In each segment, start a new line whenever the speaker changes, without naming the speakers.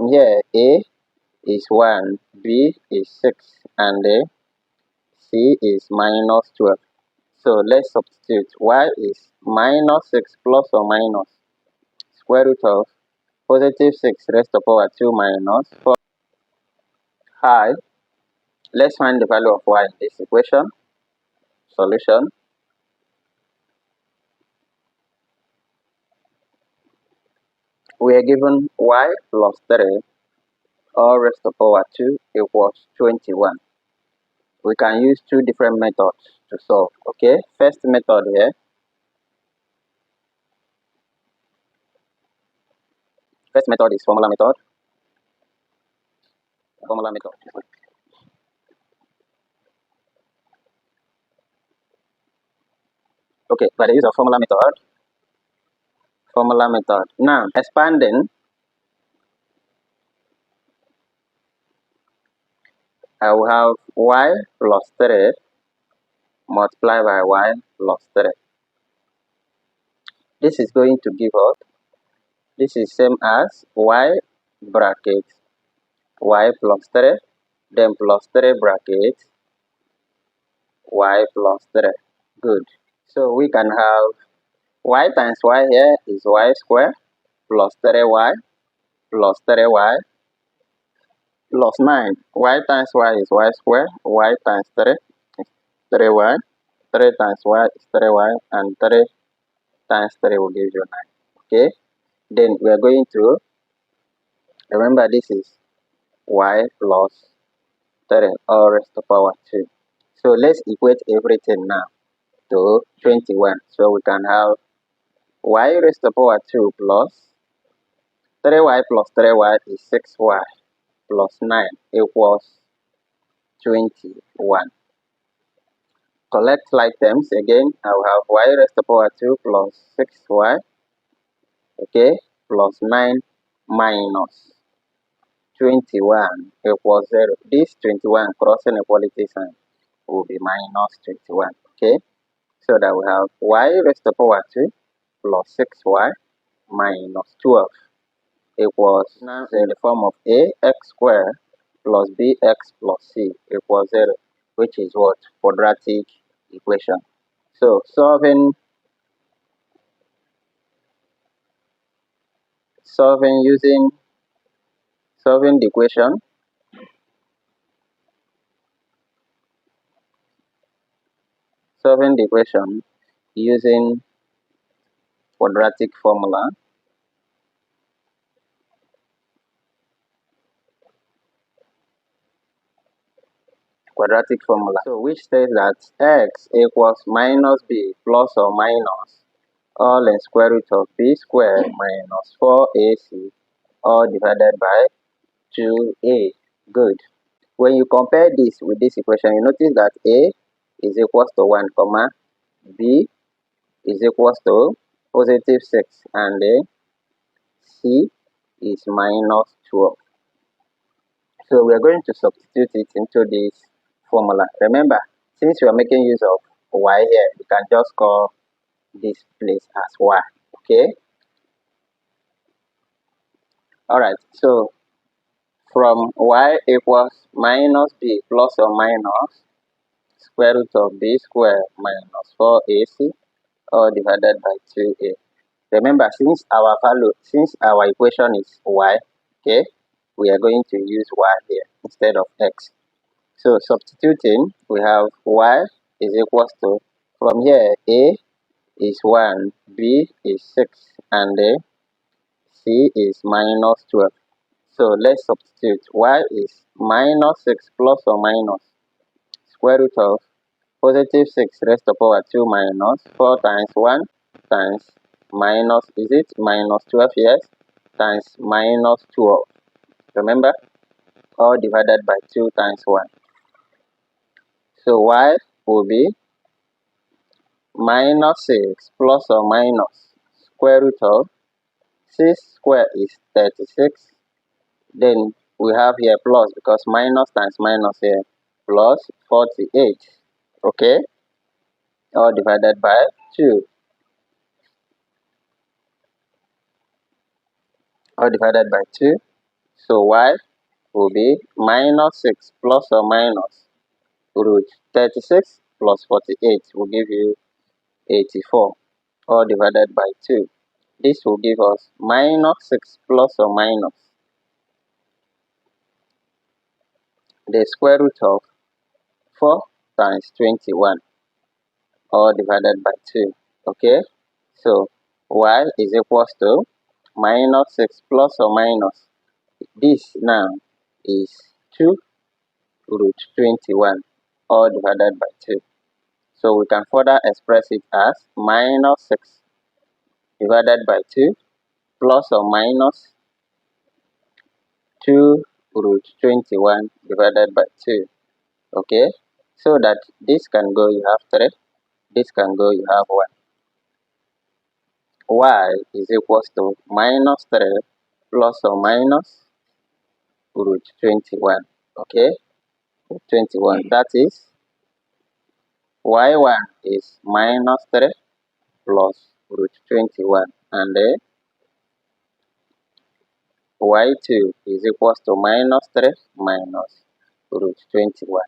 From here, A is 1, B is 6, and C is minus 12. So let's substitute. Y is minus 6 plus or minus square root of positive 6 raised to power 2 minus 4. Hi. Let's find the value of y in this equation. Solution. We are given y plus 3 all raised to power 2 equals 21. We can use two different methods to solve. Okay, first method here. First method is formula method. Formula method. Okay, by the use of formula method. Formula method. Now, expanding, I will have y plus 3 multiplied by y plus 3. This is going to give us, this is same as y bracket y plus 3, then plus 3 bracket y plus 3. Good. So we can have y times y here is y square plus 3y plus 3y plus 9. Y times y is y square, y times 3 is 3y, 3 times y is 3y, and 3 times 3 will give you 9. Okay, then we are going to, remember this is y plus 3 all raised to power 2. So let's equate everything now to 21. So we can have y raised to power 2 plus 3y plus 3y is 6y plus 9 equals 21. Collect like terms again. I will have y raised to power 2 plus 6y, okay, plus 9 minus 21 equals 0. This 21 crossing equality sign will be minus 21. Okay, so that we have y raised to power 2 plus 6y minus 12 equals now in the form of ax squared plus bx plus c equals 0, which is what? Quadratic equation. So solving the equation, using quadratic formula. So which says that x equals minus b plus or minus all in square root of b squared minus 4ac all divided by 2a. Good. When you compare this with this equation, you notice that a is equals to 1 comma, b is equals to positive 6, and c is minus 12. So we are going to substitute it into this formula. Remember, since we are making use of y here, we can just call this place as y. Okay. Alright, so from y equals minus b plus or minus square root of b squared minus 4ac all divided by 2a. Remember, since our equation is y, okay, we are going to use y here instead of x. So substituting, we have y is equals to, from here, a is 1, b is 6, and c is minus 12. So let's substitute. Y is minus 6 plus or minus square root of positive 6 raised to power 2 minus 4 times 1 times minus, is it minus 12? Yes, times minus 12. Remember, all divided by 2 times 1. So y will be minus 6 plus or minus square root of 6 square is 36. Then we have here plus, because minus times minus here, plus 48. Okay, all divided by 2. All divided by 2. So y will be minus 6 plus or minus root 36 plus 48 will give you 84, all divided by 2. This will give us minus 6 plus or minus the square root of 4 times 21, all divided by 2. Okay, so y is equals to minus 6 plus or minus this now is 2 root 21, all divided by 2. So we can further express it as minus 6 divided by 2 plus or minus 2 root 21 divided by 2. Okay, so that this can go, you have 3, this can go, you have 1. Y is equals to minus 3 plus or minus root 21. Okay, 21, that is y1 is minus 3 plus root 21, and y2 is equals to minus 3 minus root 21.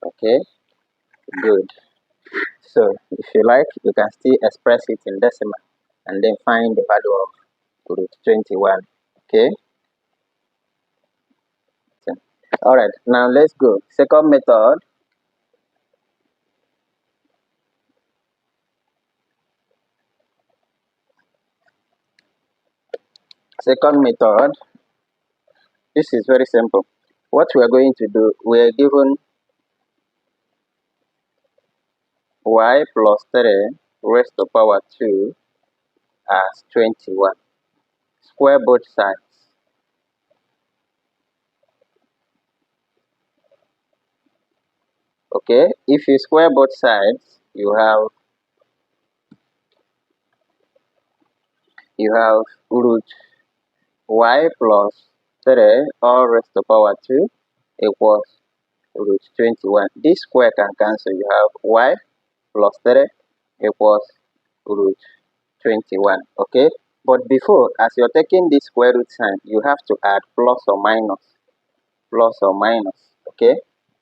Okay, good. So if you like, you can still express it in decimal and then find the value of root 21. Okay. All right, now let's go. Second method. Second method. This is very simple. What we are going to do, we are given y plus 3 raised to power 2 as 21. Square both sides. Okay, if you square both sides, you have root y plus 3 all raised to power 2 equals root 21. This square can cancel. You have y plus 3 equals root 21. Okay, but before, as you're taking this square root sign, you have to add plus or minus. Plus or minus. Okay,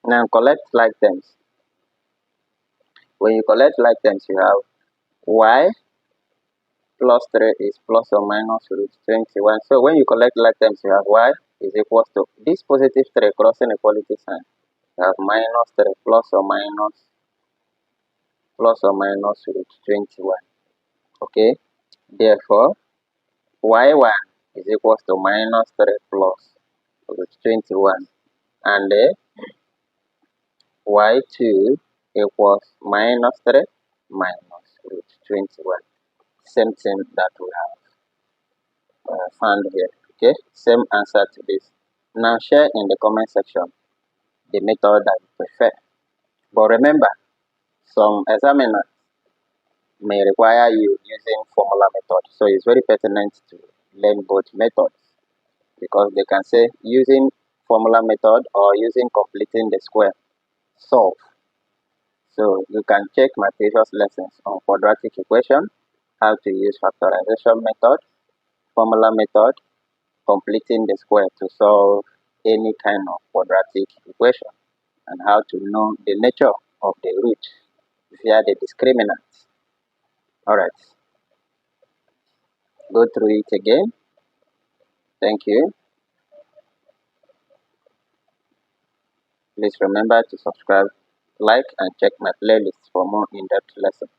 now collect like terms. When you collect like terms, you have y plus 3 is plus or minus root 21. So when you collect like terms, you have y is equals to this positive 3 crossing equality sign. You have minus 3 plus or minus root 21. Okay, therefore y1 is equals to minus 3 plus root 21, and y2 equals minus 3 minus root 21. Same thing that we have found here. Okay, same answer to this. Now share in the comment section the method that you prefer. But remember, some examiners may require you using formula method. So it's very pertinent to learn both methods, because they can say using formula method or using completing the square solve. So you can check my previous lessons on quadratic equation, how to use factorization method, formula method, completing the square to solve any kind of quadratic equation, and how to know the nature of the root via the discriminants. Alright, go through it again. Thank you. Please remember to subscribe, like, and check my playlist for more in-depth lessons.